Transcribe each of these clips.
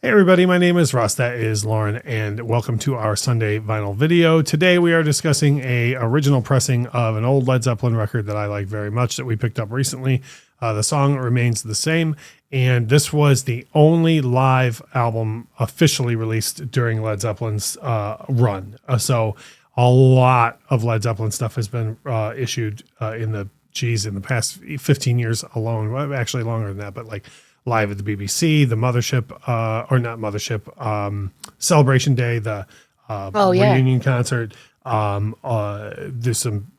Hey everybody, my name is Russ, that is Lauren, and welcome to our Sunday vinyl video. Today we are discussing a original pressing of an old Led Zeppelin record that I like very much that we picked up recently. The song remains the same, and this was the only live album officially released during Led Zeppelin's run. So a lot of Led Zeppelin stuff has been issued in the past 15 years alone. Well, actually longer than that, but like live at the BBC, the Mothership, or not Mothership, Celebration Day, the reunion concert. There's some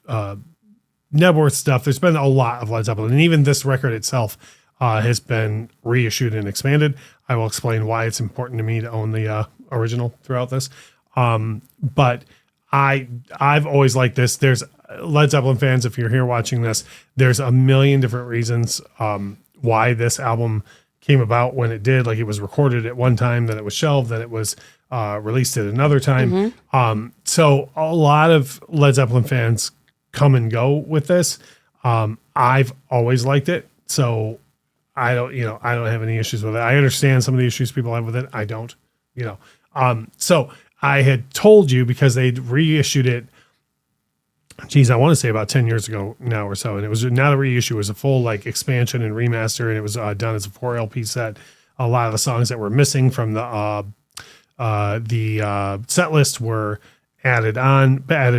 Nebworth stuff. There's been a lot of Led Zeppelin, and even this record itself has been reissued and expanded. I will explain why it's important to me to own the original throughout this. But I've always liked this. There's Led Zeppelin fans, if you're here watching this, there's a million different reasons why this album came about when it did. Like, it was recorded at one time, then it was shelved, then it was released at another time. So a lot of Led Zeppelin fans come and go with this. I've always liked it, so I don't have any issues with it. I understand some of the issues people have with it. I don't, so I had told you, because they'd reissued it, I want to say about 10 years ago now or so. And it was not a reissue, it was a full like expansion and remaster. And it was done as a 4 LP set. A lot of the songs that were missing from the set list were added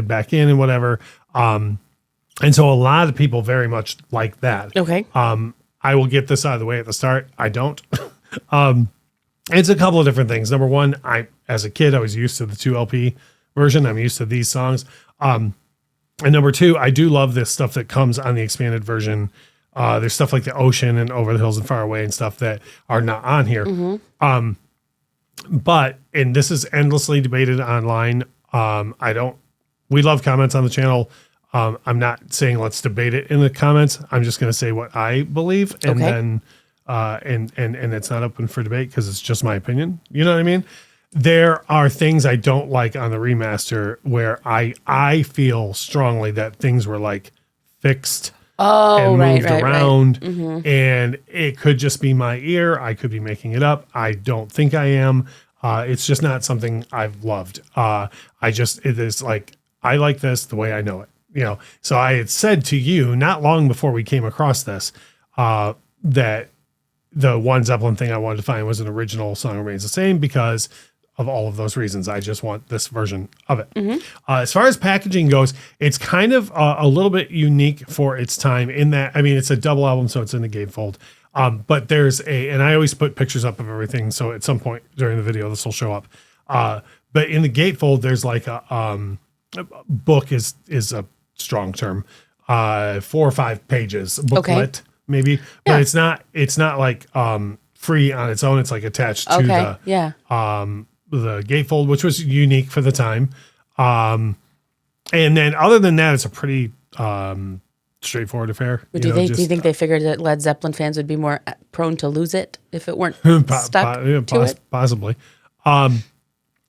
back in and whatever. And so a lot of people very much like that. Okay. I will get this out of the way at the start. I don't. It's a couple of different things. Number one, as a kid, I was used to the 2 LP version. I'm used to these songs. And number two, I do love this stuff that comes on the expanded version. There's stuff like The Ocean and Over the Hills and Far Away and stuff that are not on here. And this is endlessly debated online. We love comments on the channel. I'm not saying let's debate it in the comments. I'm just going to say what I believe. And then, and it's not open for debate because it's just my opinion. You know what I mean? There are things I don't like on the remaster where I feel strongly that things were like fixed and moved around, and it could just be my ear. I could be making it up. I don't think I am. It's just not something I've loved. It is like, I like this the way I know it, So I had said to you not long before we came across this, that the one Zeppelin thing I wanted to find was an original Song Remains the Same because of all of those reasons. I just want this version of it. As far as packaging goes, it's kind of a little bit unique for its time in that, it's a double album, so it's in the gatefold. But there's and I always put pictures up of everything, so at some point during the video, this will show up. But in the gatefold, there's like a book is a strong term, 4 or 5 pages, booklet maybe, but it's not like free on its own. It's like attached to the gatefold, which was unique for the time. And then other than that, it's a pretty straightforward affair. Do you think they figured that Led Zeppelin fans would be more prone to lose it if it weren't stuck to it? Possibly. But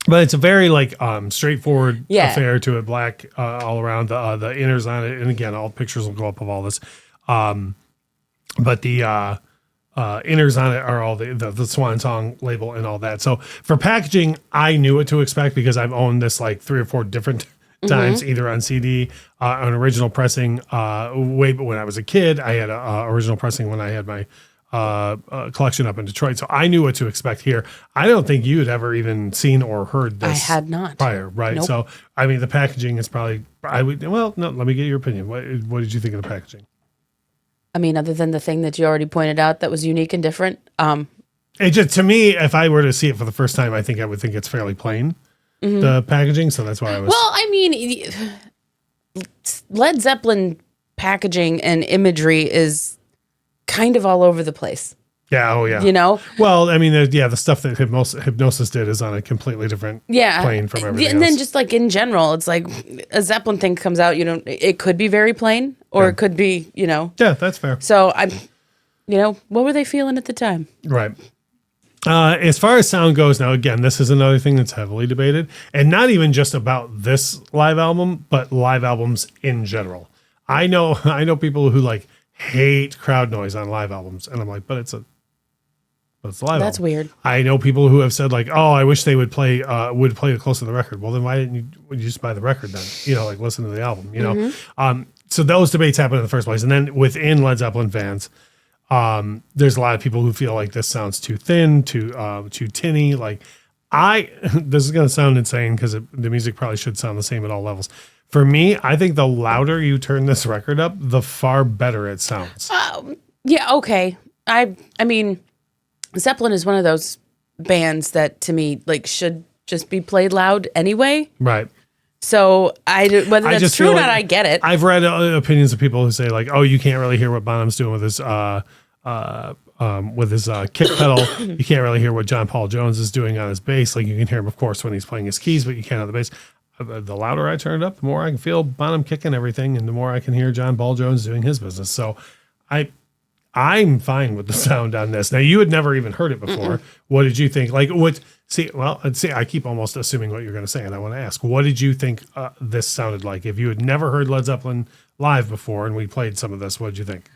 it's a very like straightforward affair to it, black all around, the inners on it. And again, all pictures will go up of all this. But the inners on it are all the Swan Song label and all that. So for packaging, I knew what to expect because I've owned this like 3 or 4 different times, either on CD, on original pressing. But when I was a kid, I had a original pressing when I had my collection up in Detroit. So I knew what to expect here. I don't think you had ever even seen or heard this. I had not prior, right? Nope. So the packaging is probably. Let me get your opinion. What did you think of the packaging? Other than the thing that you already pointed out that was unique and different. It just, to me, if I were to see it for the first time, I think I would think it's fairly plain, the packaging. So that's why I was. Well, Led Zeppelin packaging and imagery is kind of all over the place. Yeah. Oh, yeah. Well, the stuff that Hypnosis did is on a completely different plane from everything else. And then just like in general, it's like a Zeppelin thing comes out, it could be very plain or it could be, Yeah, that's fair. So what were they feeling at the time? Right. As far as sound goes, now, again, this is another thing that's heavily debated, and not even just about this live album, but live albums in general. I know people who like hate crowd noise on live albums, and I'm like, but it's a but it's a live That's album. weird. I know people who have said like, oh, I wish they would play it close to the record. Well, then why didn't you just buy the record then? You know, like listen to the album, you know? So those debates happen in the first place. And then within Led Zeppelin fans, there's a lot of people who feel like this sounds too thin, too tinny. Like this is going to sound insane because the music probably should sound the same at all levels. For me, I think the louder you turn this record up, the far better it sounds. Yeah, okay. I mean, Zeppelin is one of those bands that to me like should just be played loud anyway. Right. So whether I that's just true feel or not, like I get it. I've read opinions of people who say like, oh, you can't really hear what Bonham's doing with his kick pedal. You can't really hear what John Paul Jones is doing on his bass. Like you can hear him, of course, when he's playing his keys, but you can't on the bass. The louder I turn it up, the more I can feel Bonham kicking everything, and the more I can hear John Paul Jones doing his business. So I'm fine with the sound on this. Now, you had never even heard it before. What did you think? Like, I keep almost assuming what you're going to say, and I want to ask, what did you think this sounded like? If you had never heard Led Zeppelin live before and we played some of this, what did you think?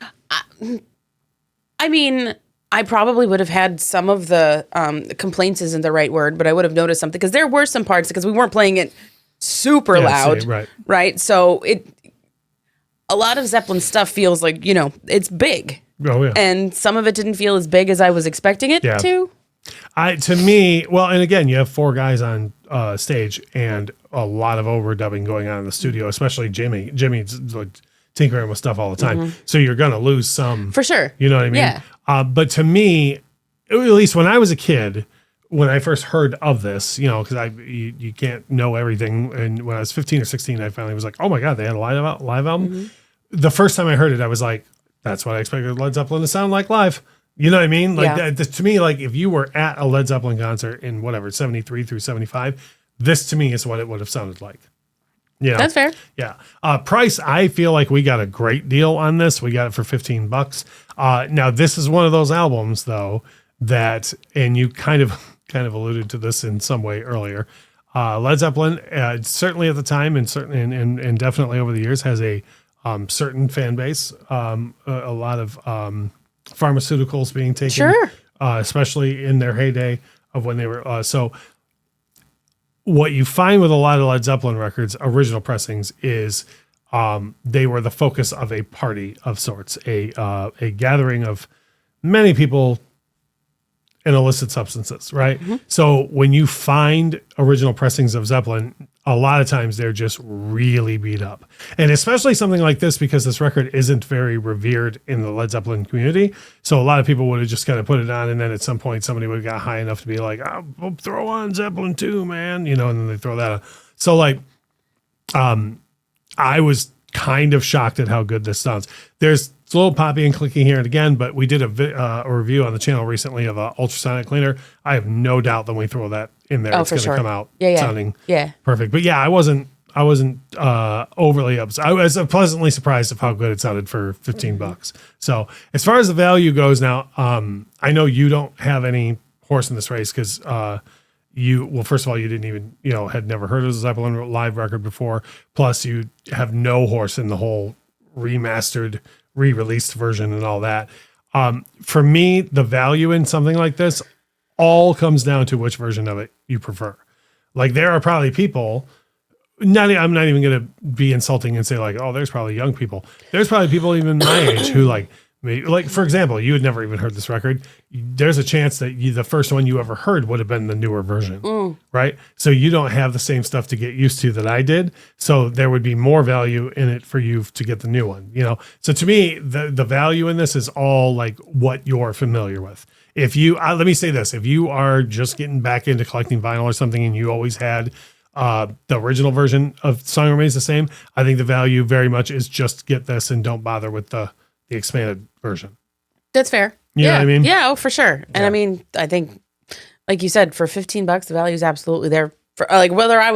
I mean, I probably would have had some of the complaints isn't the right word, but I would have noticed something because there were some parts because we weren't playing it super loud, right? So a lot of Zeppelin stuff feels like, you know, it's big. Oh yeah. And some of it didn't feel as big as I was expecting it to. To me, well, and again, you have four guys on stage and a lot of overdubbing going on in the studio, especially Jimmy. Jimmy's like tinkering with stuff all the time. So you're going to lose some. For sure. You know what I mean? Yeah. But to me, at least when I was a kid, when I first heard of this, you know, because you can't know everything. And when I was 15 or 16, I finally was like, oh my God, they had a live album. The first time I heard it, I was like, that's what I expected Led Zeppelin to sound like live. You know what I mean? Like that, to me, like if you were at a Led Zeppelin concert in whatever, 73 through 75, this to me is what it would have sounded like. Yeah. That's fair. Yeah. Price, I feel like we got a great deal on this. We got it for $15. Now this is one of those albums though, that, and you kind of alluded to this in some way earlier. Led Zeppelin, certainly at the time and certainly and definitely over the years has a certain fan base, a lot of pharmaceuticals being taken, especially in their heyday of when they were. So what you find with a lot of Led Zeppelin records, original pressings, is they were the focus of a party of sorts, a gathering of many people and illicit substances, right? So when you find original pressings of Zeppelin, a lot of times they're just really beat up. And especially something like this, because this record isn't very revered in the Led Zeppelin community. So a lot of people would have just kind of put it on, and then at some point somebody would have got high enough to be like, oh, throw on Zeppelin 2, man. You know, and then they throw that on. So like, I was kind of shocked at how good this sounds. There's a little poppy and clicking here and again, but we did a review on the channel recently of a ultrasonic cleaner. I have no doubt that when we throw that in there, it's going to come out sounding perfect. But yeah, I wasn't overly upset. I was pleasantly surprised of how good it sounded for $15. So as far as the value goes now, I know you don't have any horse in this race because first of all, you didn't even, had never heard of the Zeppelin live record before. Plus you have no horse in the whole remastered, re-released version and all that. For me, the value in something like this all comes down to which version of it you prefer. Like there are probably people, I'm not even going to be insulting and say like, oh, there's probably young people. There's probably people even my age who like for example, you had never even heard this record. There's a chance that the first one you ever heard would have been the newer version, right? So you don't have the same stuff to get used to that I did. So there would be more value in it for you to get the new one, So to me, the value in this is all like what you're familiar with. If you, let me say this, if you are just getting back into collecting vinyl or something and you always had the original version of Song Remains the Same, I think the value very much is just get this and don't bother with the expanded version. That's fair. You know what I mean? Yeah, for sure. And I mean, I think, like you said, for $15, the value is absolutely there. For like whether I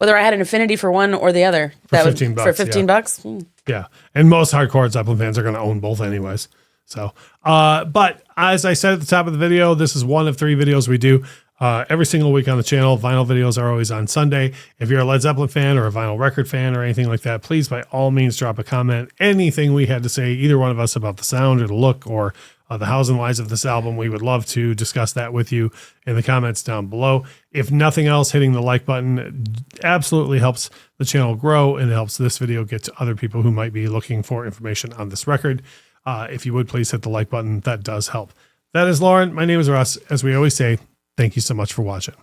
had an affinity for one or the other, for $15, for $15. Yeah, and most hardcore Zeppelin fans are going to own both anyways. So, but as I said at the top of the video, this is one of 3 videos we do every single week on the channel. Vinyl videos are always on Sunday. If you're a Led Zeppelin fan or a vinyl record fan or anything like that, please by all means drop a comment. Anything we had to say, either one of us, about the sound or the look or the hows and whys of this album. We would love to discuss that with you in the comments down below. If nothing else, hitting the like button absolutely helps the channel grow and helps this video get to other people who might be looking for information on this record. If you would please hit the like button, that does help. That is Lauren. My name is Russ. As we always say, thank you so much for watching.